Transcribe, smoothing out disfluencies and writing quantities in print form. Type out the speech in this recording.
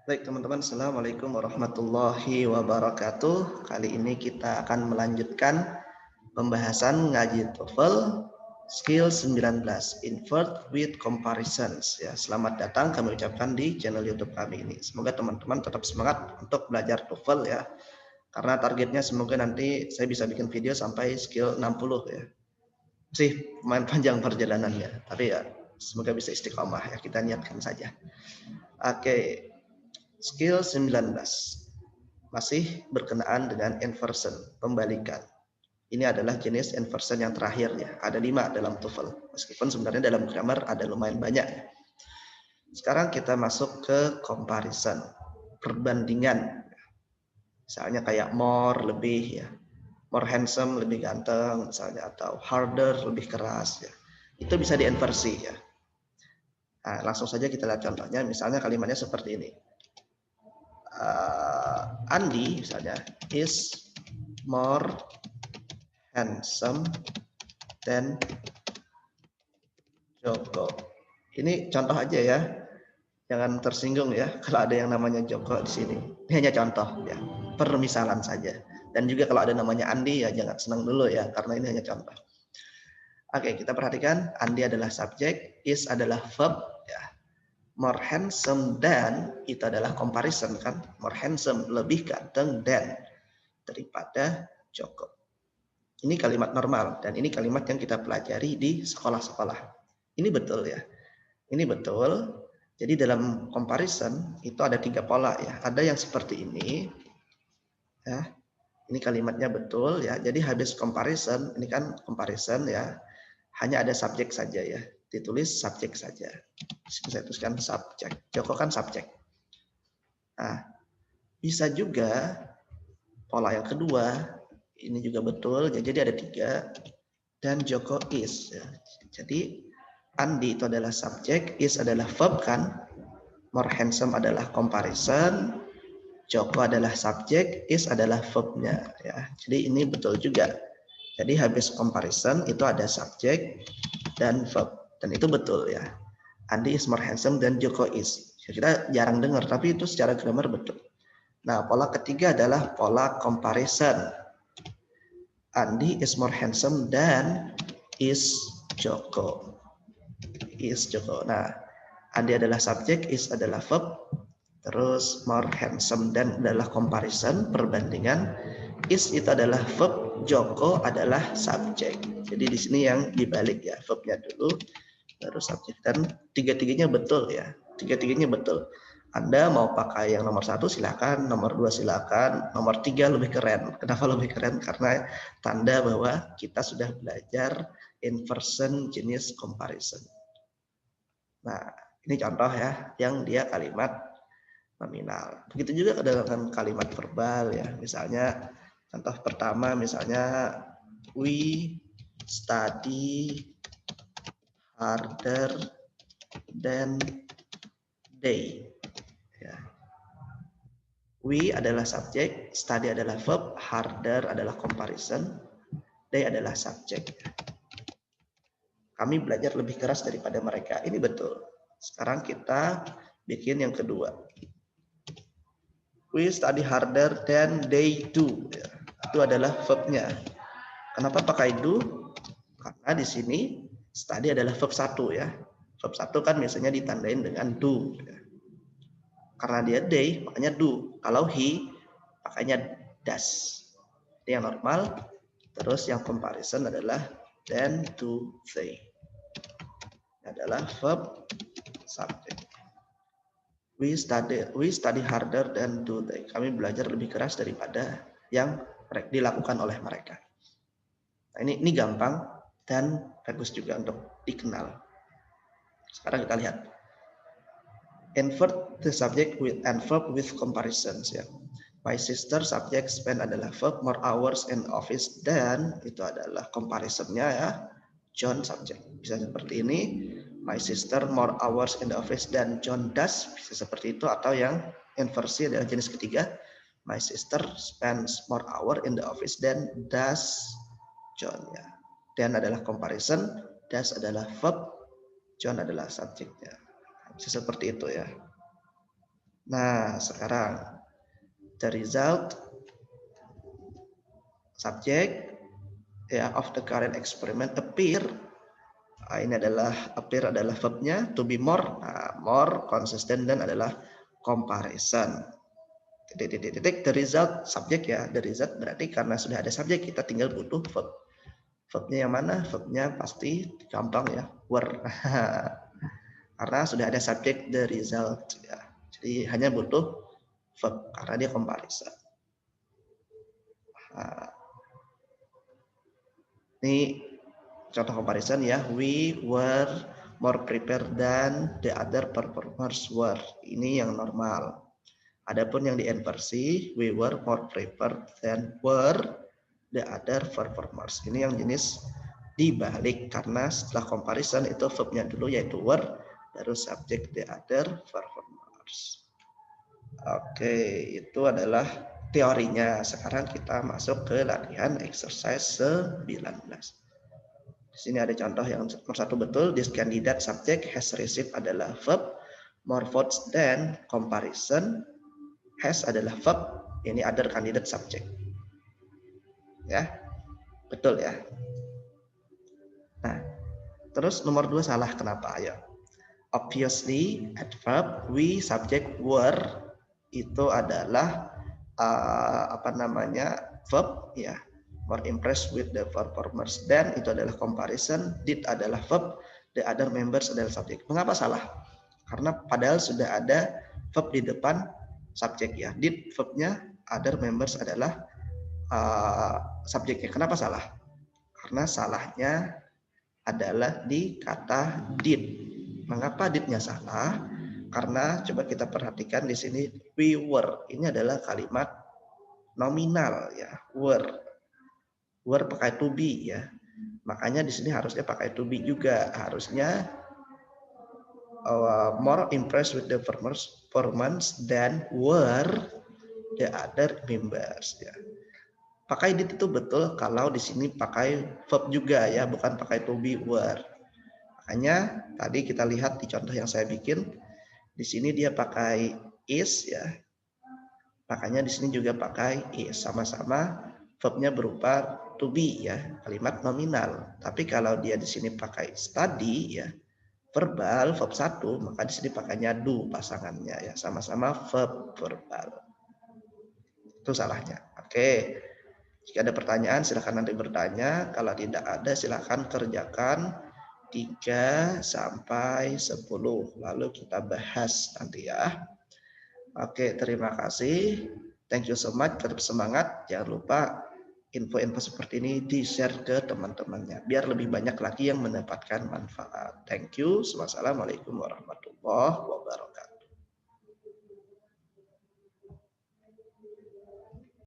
Baik teman-teman, Assalamualaikum warahmatullahi wabarakatuh. Kali ini kita akan melanjutkan pembahasan ngaji TOEFL Skill 19 Invert with Comparisons. Ya, selamat datang kami ucapkan di channel YouTube kami ini. Semoga teman-teman tetap semangat untuk belajar TOEFL ya. Karena targetnya semoga nanti saya bisa bikin video sampai skill 60 ya. Masih lumayan panjang perjalanannya, tapi ya semoga bisa istiqomah ya, kita niatkan saja. Oke, skill 19 masih berkenaan dengan inversion, pembalikan. Ini adalah jenis inversion yang terakhir ya. Ada 5 dalam TOEFL. Meskipun sebenarnya dalam grammar ada lumayan banyak. Sekarang kita masuk ke comparison, perbandingan. Misalnya kayak more lebih ya, more handsome lebih ganteng misalnya, atau harder lebih keras ya. Itu bisa diinversi ya. Nah, langsung saja kita lihat contohnya. Misalnya kalimatnya seperti ini. Andi misalnya is more handsome than Joko. Ini contoh aja ya, jangan tersinggung ya kalau ada yang namanya Joko di sini. Ini hanya contoh ya, permisalan saja. Dan juga kalau ada namanya Andi ya jangan senang dulu ya, karena ini hanya contoh. Oke, kita perhatikan Andi adalah subjek, is adalah verb ya. More handsome than itu adalah comparison kan, more handsome lebih ganteng than daripada Joko. Ini kalimat normal dan ini kalimat yang kita pelajari di sekolah-sekolah. Ini betul ya. Ini betul. Jadi dalam comparison itu ada 3 pola ya. Ada yang seperti ini. Ya. Ini kalimatnya betul ya. Jadi habis comparison, ini kan comparison ya. Hanya ada subjek saja ya. Ditulis subjek saja. Saya tuliskan subjek. Joko kan subjek. Nah, bisa juga pola yang kedua, ini juga betul. Jadi ada 3 dan Joko is ya. Jadi Andi itu adalah subjek, is adalah verb kan. More handsome adalah comparison, Joko adalah subjek, is adalah verbnya ya. Jadi ini betul juga. Jadi habis comparison itu ada subjek dan verb dan itu betul ya. Andi is more handsome dan Joko is. Kita jarang dengar tapi itu secara grammar betul. Nah, pola ketiga adalah pola comparison. Andi is more handsome dan is Joko. Is Joko. Nah, Andi adalah subjek, is adalah verb, terus more handsome dan adalah comparison, perbandingan, is itu adalah verb, Joko adalah subjek. Jadi di sini yang dibalik ya, verbnya dulu, terus subjek, dan tiga-tiganya betul ya, tiga-tiganya betul. Anda mau pakai yang nomor 1 silakan, nomor 2 silakan, nomor 3 lebih keren. Kenapa lebih keren? Karena tanda bahwa kita sudah belajar inversion jenis comparison. Nah, ini contoh ya, yang dia kalimat nominal. Begitu juga dengan kalimat verbal ya. Misalnya contoh pertama misalnya we study harder than they. Ya. We adalah subjek, study adalah verb, harder adalah comparison, they adalah subjek. Kami belajar lebih keras daripada mereka. Ini betul. Sekarang kita bikin yang kedua. We study harder than they do. Ya. Itu adalah verbnya. Kenapa pakai do? Karena di sini study adalah verb 1 ya. Verb 1 kan biasanya ditandain dengan do. Ya. Karena dia they, makanya do. Kalau he, pakainya does. Ini yang normal. Terus yang comparison adalah then, do, they. Ini adalah verb subject. We study harder than do they. Kami belajar lebih keras daripada yang dilakukan oleh mereka. Nah, ini gampang dan bagus juga untuk dikenal. Sekarang kita lihat. Invert the subject with and verb with comparisons ya. My sister subject spend adalah verb, more hours in office dan itu adalah comparisonnya ya. John subject. Bisa seperti ini. My sister more hours in the office than John does. Bisa seperti itu atau yang inversi adalah jenis ketiga. My sister spends more hour in the office than does John ya. Dan adalah comparison, does adalah verb, John adalah subjeknya. Bisa seperti itu ya. Nah, sekarang the result subject ya of the current experiment appear. Ini adalah appear adalah verbnya, to be more, more, consistent, dan adalah comparison. Titik-titik the result subjek ya, the result berarti karena sudah ada subjek kita tinggal butuh verb. Verbnya yang mana? Verbnya pasti gampang ya, were. Karena sudah ada subjek the result ya. Jadi hanya butuh verb karena dia comparison. Nah, ini contoh comparison ya. We were more prepared than the other performers were. Ini yang normal. Adapun yang di inversi, we were more prepared than were the other performers. Ini yang jenis dibalik karena setelah comparison itu verbnya dulu yaitu were, baru subjek the other performers. Oke, itu adalah teorinya. Sekarang kita masuk ke latihan exercise 19. Di sini ada contoh yang nomor 1 betul. This candidate subject has received adalah verb, more votes than comparison. Has adalah verb, ini other candidate subject. Ya, betul ya. Nah, terus nomor 2 salah kenapa? Ayo. Obviously, adverb we subject were itu adalah verb ya. More impressed with the performers than itu adalah comparison, did adalah verb, the other members adalah subjek. Mengapa salah? Karena padahal sudah ada verb di depan subjek ya. Did verbnya, other members adalah subjeknya. Kenapa salah? Karena salahnya adalah di kata did. Mengapa didnya salah? Karena coba kita perhatikan di sini we were. Ini adalah kalimat nominal ya. Were pakai to be ya. Makanya di sini harusnya pakai to be juga. Harusnya more impressed with the performance than were the other members ya. Pakai did itu betul kalau di sini pakai verb juga ya, bukan pakai to be were. Makanya tadi kita lihat di contoh yang saya bikin, di sini dia pakai is ya. Makanya di sini juga pakai is, sama-sama verbnya berupa to be ya, kalimat nominal. Tapi kalau dia di sini pakai study ya, verbal verb 1, maka di sini pakainya do pasangannya ya, sama-sama verb verbal. Itu salahnya. Oke. Jika ada pertanyaan silakan nanti bertanya, kalau tidak ada silakan kerjakan 3 sampai 10 lalu kita bahas nanti ya. Oke, terima kasih. Thank you so much, tetap semangat. Jangan lupa info-info seperti ini di-share ke teman-temannya biar lebih banyak lagi yang mendapatkan manfaat. Thank you. Wassalamualaikum warahmatullahi wabarakatuh.